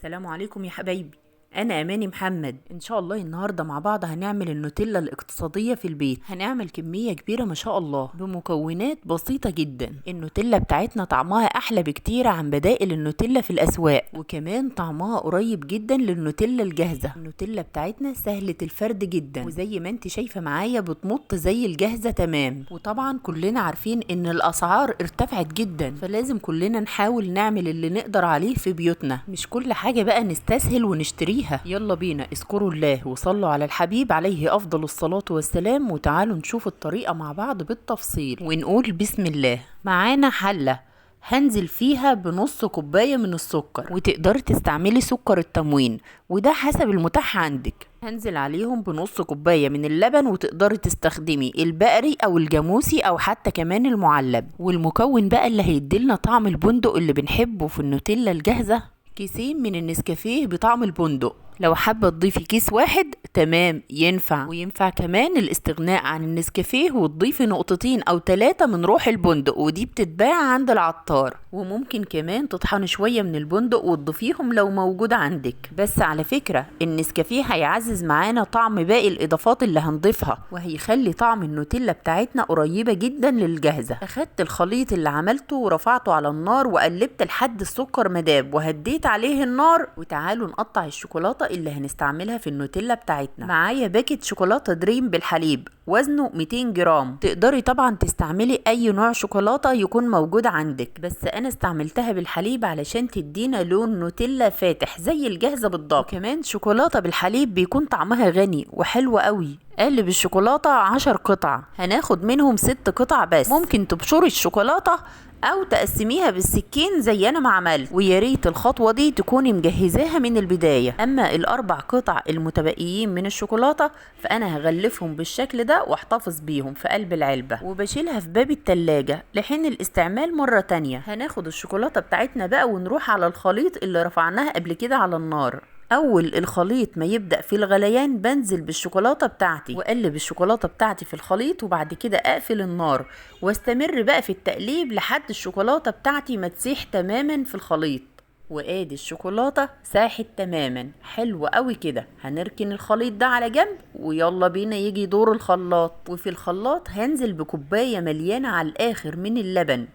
السلام عليكم يا حبايبي. انا اماني محمد. ان شاء الله النهارده مع بعض هنعمل النوتيلا الاقتصاديه في البيت. هنعمل كميه كبيره ما شاء الله بمكونات بسيطه جدا. النوتيلا بتاعتنا طعمها احلى بكتير عن بدائل النوتيلا في الاسواق، وكمان طعمها قريب جدا للنوتيلا الجاهزه. النوتيلا بتاعتنا سهله الفرد جدا، وزي ما انت شايفه معايا بتمط زي الجاهزه تمام. وطبعا كلنا عارفين ان الاسعار ارتفعت جدا، فلازم كلنا نحاول نعمل اللي نقدر عليه في بيوتنا، مش كل حاجه بقى نستسهل ونشتريها. يلا بينا اذكروا الله وصلوا على الحبيب عليه افضل الصلاة والسلام، وتعالوا نشوف الطريقة مع بعض بالتفصيل ونقول بسم الله. معانا حلة هنزل فيها بنص كوباية من السكر، وتقدري تستعملي سكر التموين وده حسب المتاح عندك. هنزل عليهم بنص كوباية من اللبن، وتقدري تستخدمي البقري او الجاموسي او حتى كمان المعلب. والمكون بقى اللي هيديلنا طعم البندق اللي بنحبه في النوتيلا الجاهزة، كيسين من النسكافيه بطعم البندق. لو حابة تضيفي كيس واحد تمام ينفع، وينفع كمان الاستغناء عن النسكافيه وتضيفي نقطتين او 3 من روح البندق، ودي بتتباع عند العطار. وممكن كمان تطحني شوية من البندق وتضيفيهم لو موجود عندك. بس على فكرة النسكافيه هيعزز معانا طعم باقي الاضافات اللي هنضيفها، وهيخلي طعم النوتيلا بتاعتنا قريبة جدا للجاهزة. اخدت الخليط اللي عملته ورفعته على النار وقلبت لحد السكر مداب، وهديت عليه النار. وتعالوا نقطع الشوكولاتة اللي هنستعملها في النوتيلا بتاعتنا. معايا باكت شوكولاتة دريم بالحليب وزنه 200 جرام. تقدري طبعا تستعملي اي نوع شوكولاتة يكون موجود عندك، بس انا استعملتها بالحليب علشان تدينا لون نوتيلا فاتح زي الجاهزة بالضبط. كمان شوكولاتة بالحليب بيكون طعمها غني وحلو قوي. قلب الشوكولاتة 10 قطع، هناخد منهم 6 قطع بس. ممكن تبشري الشوكولاتة او تقسميها بالسكين زي انا ما عملت، ويا ريت الخطوه دي تكوني مجهزاها من البدايه. اما الاربع قطع المتبقيين من الشوكولاته فانا هغلفهم بالشكل ده واحتفظ بيهم في قلب العلبه، وبشيلها في باب التلاجة لحين الاستعمال مره تانية. هناخد الشوكولاته بتاعتنا بقى ونروح على الخليط اللي رفعناه قبل كده على النار. اول الخليط ما يبدأ في الغليان بنزل بالشوكولاتة بتاعتي واقلب الشوكولاتة بتاعتي في الخليط، وبعد كده اقفل النار واستمر بقى في التقليب لحد الشوكولاتة بتاعتي ما تسيح تماما في الخليط. وادي الشوكولاتة ساحت تماما حلو قوي كده. هنركن الخليط ده على جنب، ويلا بينا يجي دور الخلاط. وفي الخلاط هنزل بكوباية مليانة على الاخر من اللبن،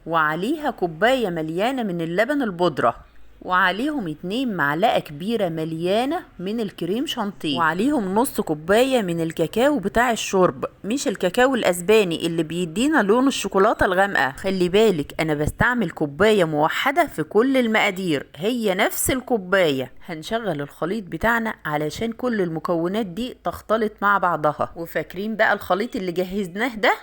وعليها كوباية مليانة من اللبن البودرة، وعليهم 2 معلقة كبيرة مليانة من الكريم شانتيه، وعليهم نص كوباية من الكاكاو بتاع الشرب، مش الكاكاو الاسباني اللي بيدينا لون الشوكولاتة الغامقة. خلي بالك انا بستعمل كوباية موحدة في كل المقادير، هي نفس الكوباية. هنشغل الخليط بتاعنا علشان كل المكونات دي تختلط مع بعضها. وفاكرين بقى الخليط اللي جهزناه ده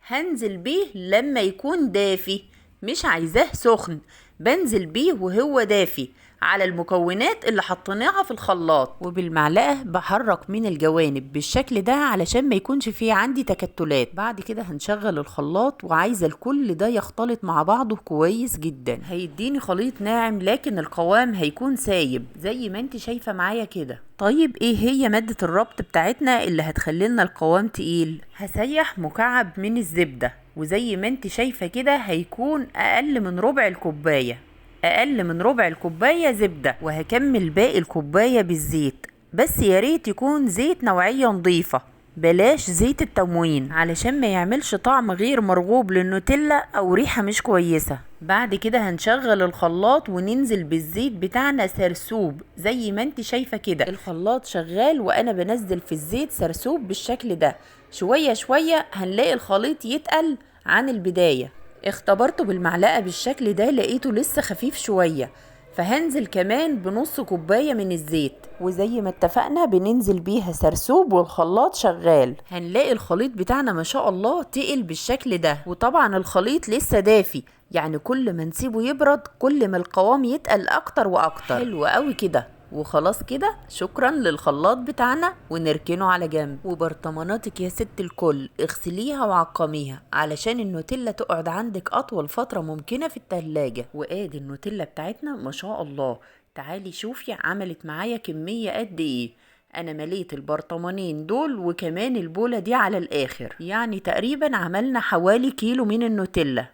هنزل بيه لما يكون دافي، مش عايزاه سخن. بنزل بيه وهو دافي على المكونات اللي حطيناها في الخلاط، وبالمعلقة بحرك من الجوانب بالشكل ده علشان ما يكونش فيه عندي تكتلات. بعد كده هنشغل الخلاط، وعايزة الكل ده يختلط مع بعضه كويس جدا. هيديني خليط ناعم لكن القوام هيكون سايب زي ما انت شايفة معايا كده. طيب ايه هي مادة الربط بتاعتنا اللي هتخلينا القوام تقيل؟ هسيح مكعب من الزبدة، وزي ما انت شايفة كده هيكون اقل من ربع الكوباية، اقل من ربع الكوباية زبدة. وهكمل باقي الكوباية بالزيت، بس يا ريت يكون زيت نوعية نظيفة، بلاش زيت التموين علشان ما يعملش طعم غير مرغوب للنوتيلا او ريحة مش كويسة. بعد كده هنشغل الخلاط وننزل بالزيت بتاعنا سرسوب زي ما انت شايفة كده. الخلاط شغال وانا بنزل في الزيت سرسوب بالشكل ده. شوية شوية هنلاقي الخليط يتقل عن البداية. اختبرته بالمعلقة بالشكل ده لقيته لسه خفيف شوية، فهنزل كمان بنص كوباية من الزيت، وزي ما اتفقنا بننزل بيها سرسوب والخلاط شغال. هنلاقي الخليط بتاعنا ما شاء الله تقل بالشكل ده، وطبعا الخليط لسه دافي، يعني كل ما نسيبه يبرد كل ما القوام يتقل اكتر واكتر. حلو قوي كده. وخلاص كده شكرا للخلاط بتاعنا، ونركنه على جنب. وبرطماناتك يا ست الكل اغسليها وعقميها علشان النوتيلا تقعد عندك اطول فترة ممكنة في التلاجة. وادي النوتيلا بتاعتنا ما شاء الله. تعالي شوفي عملت معايا كمية قد ايه. انا مليت البرطمانين دول وكمان البولة دي على الاخر، يعني تقريبا عملنا حوالي كيلو من النوتيلا.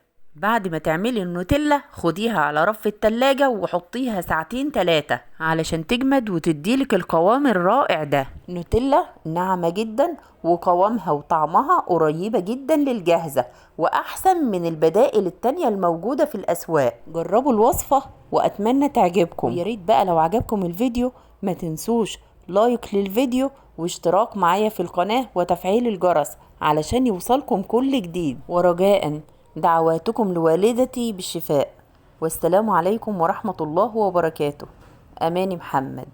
بعد ما تعملي النوتيلا خديها على رف التلاجة وحطيها ساعتين 3 علشان تجمد وتديلك القوام الرائع ده. نوتيلا ناعمة جدا وقوامها وطعمها قريبة جدا للجاهزة وأحسن من البدائل التانية الموجودة في الأسواق. جربوا الوصفة وأتمنى تعجبكم. يا ريت بقى لو عجبكم الفيديو ما تنسوش لايك للفيديو واشتراك معايا في القناة وتفعيل الجرس علشان يوصلكم كل جديد. ورجاء دعواتكم لوالدتي بالشفاء. والسلام عليكم ورحمة الله وبركاته. أماني محمد.